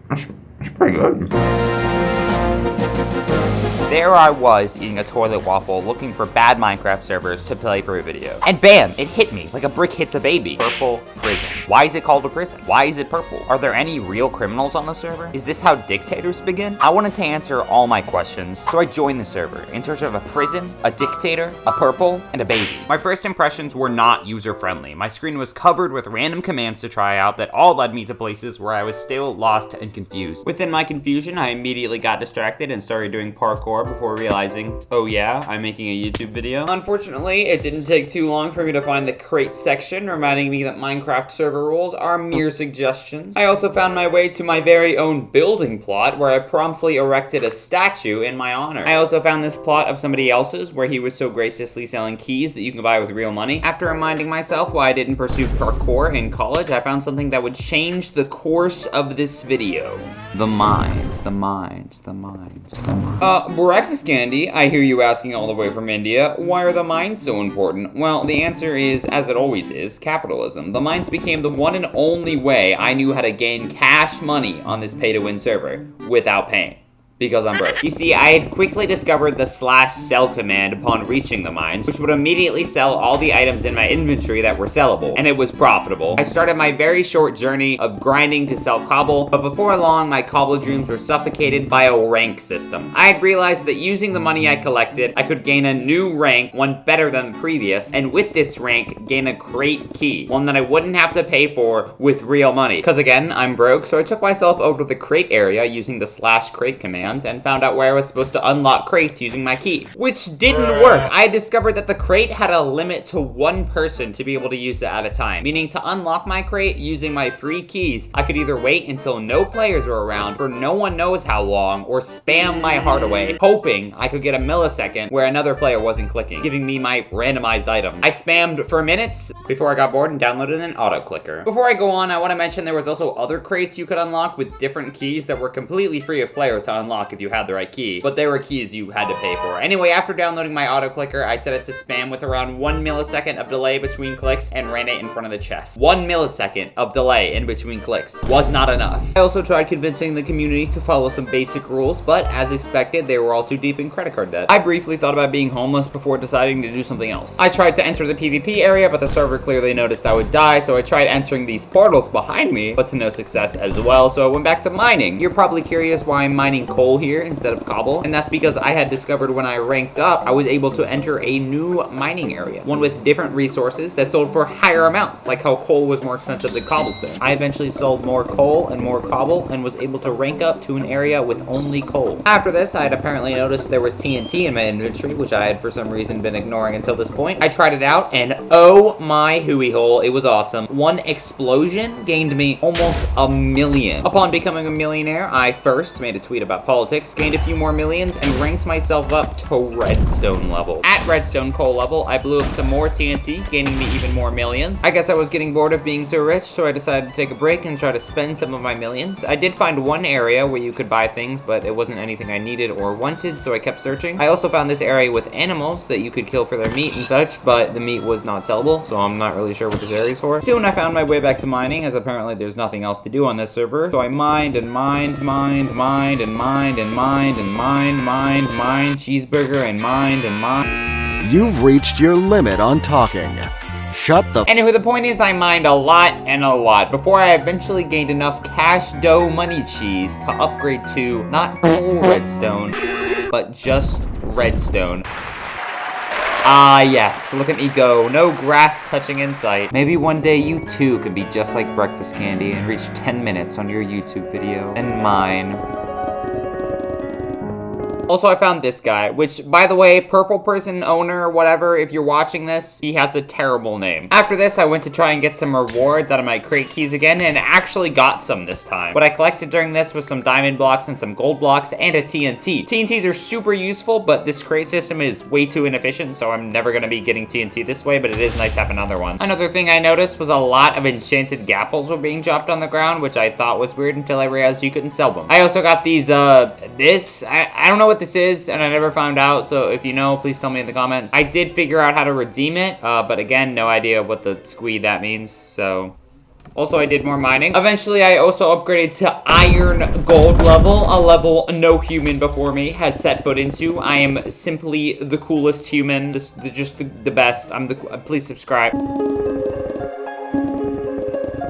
That's pretty good. There I was, eating a toilet waffle, looking for bad Minecraft servers to play for a video. And bam! It hit me, like a brick hits a baby. Purple prison. Why is it called a prison? Why is it purple? Are there any real criminals on the server? Is this how dictators begin? I wanted to answer all my questions, so I joined the server, in search of a prison, a dictator, a purple, and a baby. My first impressions were not user-friendly. My screen was covered with random commands to try out that all led me to places where I was still lost and confused. Within my confusion, I immediately got distracted and started doing parkour before realizing, oh yeah, I'm making a YouTube video. Unfortunately, it didn't take too long for me to find the crate section, reminding me that Minecraft server rules are mere suggestions. I also found my way to my very own building plot, where I promptly erected a statue in my honor. I also found this plot of somebody else's, where he was so graciously selling keys that you can buy with real money. After reminding myself why I didn't pursue parkour in college, I found something that would change the course of this video. The mines, the mines, the mines, the mines. BreakfastCandy, I hear you asking all the way from India, why are the mines so important? Well, the answer is, as it always is, capitalism. The mines became the one and only way I knew how to gain cash money on this pay-to-win server without paying. Because I'm broke. You see, I had quickly discovered the /sell command upon reaching the mines, which would immediately sell all the items in my inventory that were sellable, and it was profitable. I started my very short journey of grinding to sell cobble, but before long, my cobble dreams were suffocated by a rank system. I had realized that using the money I collected, I could gain a new rank, one better than the previous, and with this rank, gain a crate key, one that I wouldn't have to pay for with real money. Because again, I'm broke, so I took myself over to the crate area using the /crate command, and found out where I was supposed to unlock crates using my key, which didn't work. I discovered that the crate had a limit to one person to be able to use it at a time, meaning to unlock my crate using my free keys, I could either wait until no players were around for no one knows how long, or spam my heart away, hoping I could get a millisecond where another player wasn't clicking, giving me my randomized item. I spammed for minutes before I got bored and downloaded an auto clicker. Before I go on, I want to mention there was also other crates you could unlock with different keys that were completely free of players to unlock if you had the right key, but they were keys you had to pay for. Anyway, after downloading my auto clicker, I set it to spam with around 1 millisecond of delay between clicks and ran it in front of the chest. 1 millisecond of delay in between clicks was not enough. I also tried convincing the community to follow some basic rules, but as expected, they were all too deep in credit card debt. I briefly thought about being homeless before deciding to do something else. I tried to enter the PvP area, but the server clearly noticed I would die, so I tried entering these portals behind me, but to no success as well, so I went back to mining. You're probably curious why I'm mining coal here instead of cobble, and that's because I had discovered when I ranked up, I was able to enter a new mining area, one with different resources that sold for higher amounts, like how coal was more expensive than cobblestone. I eventually sold more coal and more cobble and was able to rank up to an area with only coal. After this, I had apparently noticed there was TNT in my inventory, which I had for some reason been ignoring until this point. I tried it out, and oh my hooey hole, it was awesome. One explosion gained me almost 1 million. Upon becoming a millionaire, I first made a tweet about politics, gained a few more millions, and ranked myself up to redstone level. At redstone coal level, I blew up some more TNT, gaining me even more millions. I guess I was getting bored of being so rich, so I decided to take a break and try to spend some of my millions. I did find one area where you could buy things, but it wasn't anything I needed or wanted, so I kept searching. I also found this area with animals that you could kill for their meat and such, but the meat was not sellable, so I'm not really sure what this area is for. Soon I found my way back to mining, as apparently there's nothing else to do on this server, so I mined and mined, mined, mined, and mined, and mined, and mined, cheeseburger, and mined. You've reached your limit on talking. Shut the Anyway, the point is I mined a lot and a lot before I eventually gained enough cash dough money cheese to upgrade to not coal redstone, but just redstone. Ah yes, look at me go, no grass touching in sight. Maybe one day you too can be just like BreakfastCandy and reach 10 minutes on your YouTube video. And mine. Also, I found this guy, which, by the way, purple person owner, whatever, if you're watching this, he has a terrible name. After this, I went to try and get some rewards out of my crate keys again, and actually got some this time. What I collected during this was some diamond blocks and some gold blocks, and a TNT. TNTs are super useful, but this crate system is way too inefficient, so I'm never gonna be getting TNT this way, but it is nice to have another one. Another thing I noticed was a lot of enchanted gapples were being dropped on the ground, which I thought was weird until I realized you couldn't sell them. I also got these, I don't know what this is, and I never found out, so if you know, please tell me in the comments. I did figure out how to redeem it, but again, no idea what the squee that means, so Also, I did more mining. Eventually, I also upgraded to iron gold level, a level no human before me has set foot into. I am simply the coolest human, just the best. Please subscribe.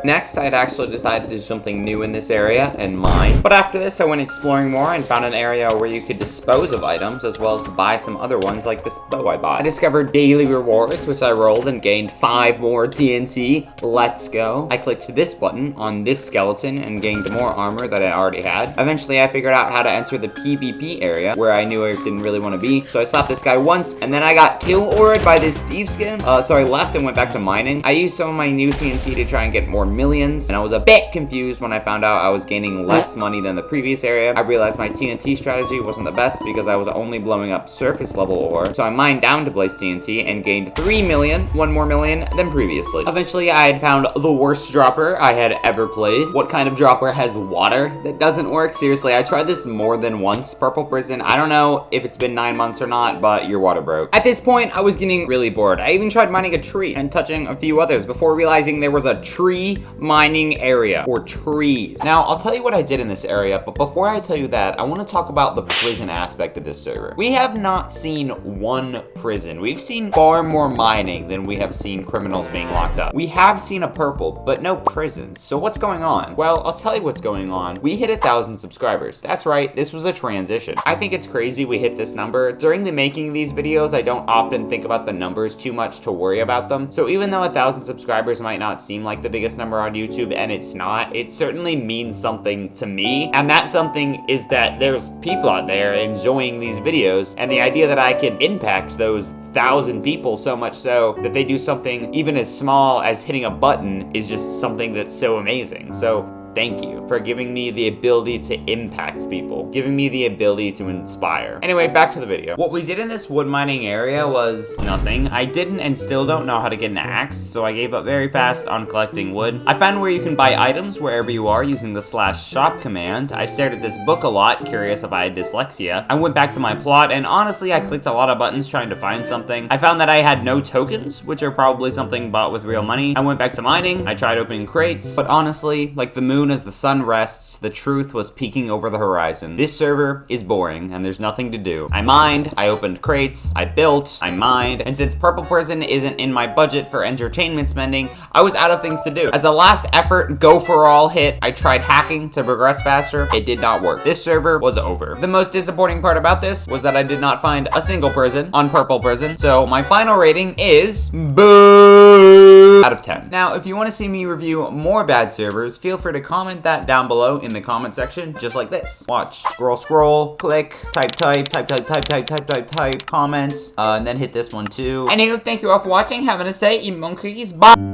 Next, I had actually decided to do something new in this area and mine. But after this, I went exploring more and found an area where you could dispose of items as well as buy some other ones like this bow I bought. I discovered daily rewards, which I rolled and gained 5 more TNT. Let's go. I clicked this button on this skeleton and gained more armor that I already had. Eventually, I figured out how to enter the PvP area where I knew I didn't really want to be. So I slapped this guy once and then I got kill-ordered by this Steve skin. So I left and went back to mining. I used some of my new TNT to try and get more millions, and I was a bit confused when I found out I was gaining less money than the previous area. I realized my TNT strategy wasn't the best because I was only blowing up surface level ore, so I mined down to place TNT and gained 3 million, 1 more million than previously. Eventually, I had found the worst dropper I had ever played. What kind of dropper has water that doesn't work? Seriously, I tried this more than once. Purple Prison, I don't know if it's been 9 months or not, but your water broke. At this point, I was getting really bored. I even tried mining a tree and touching a few others before realizing there was a tree mining area or trees. Now, I'll tell you what I did in this area, but before I tell you that, I want to talk about the prison aspect of this server. We have not seen one prison. We've seen far more mining than we have seen criminals being locked up. We have seen a purple, but no prisons. So what's going on? Well, I'll tell you what's going on. We hit 1,000 subscribers. That's right, this was a transition. I think it's crazy we hit this number. During the making of these videos, I don't often think about the numbers too much to worry about them. So even though 1,000 subscribers might not seem like the biggest number on YouTube, and it's not, it certainly means something to me. And that something is that there's people out there enjoying these videos, and the idea that I can impact those 1,000 people so much so that they do something even as small as hitting a button is just something that's so amazing. So thank you for giving me the ability to impact people, giving me the ability to inspire. Anyway, back to the video. What we did in this wood mining area was nothing. I didn't and still don't know how to get an axe, so I gave up very fast on collecting wood. I found where you can buy items wherever you are using the /shop command. I stared at this book a lot, curious if I had dyslexia. I went back to my plot, and honestly, I clicked a lot of buttons trying to find something. I found that I had no tokens, which are probably something bought with real money. I went back to mining. I tried opening crates, but honestly, like the moon as the sun rests, the truth was peeking over the horizon. This server is boring, and there's nothing to do. I mined, I opened crates, I built, I mined, and since Purple Prison isn't in my budget for entertainment spending, I was out of things to do. As a last effort, go for all hit, I tried hacking to progress faster. It did not work. This server was over. The most disappointing part about this was that I did not find a single prison on Purple Prison, so my final rating is boo out of 10. Now, if you want to see me review more bad servers, feel free to comment that down below in the comment section, just like this. Watch. Scroll, click, type, comment, and then hit this one too. Anyway, thank you all for watching. Have a nice day. Eat more cookies. Bye.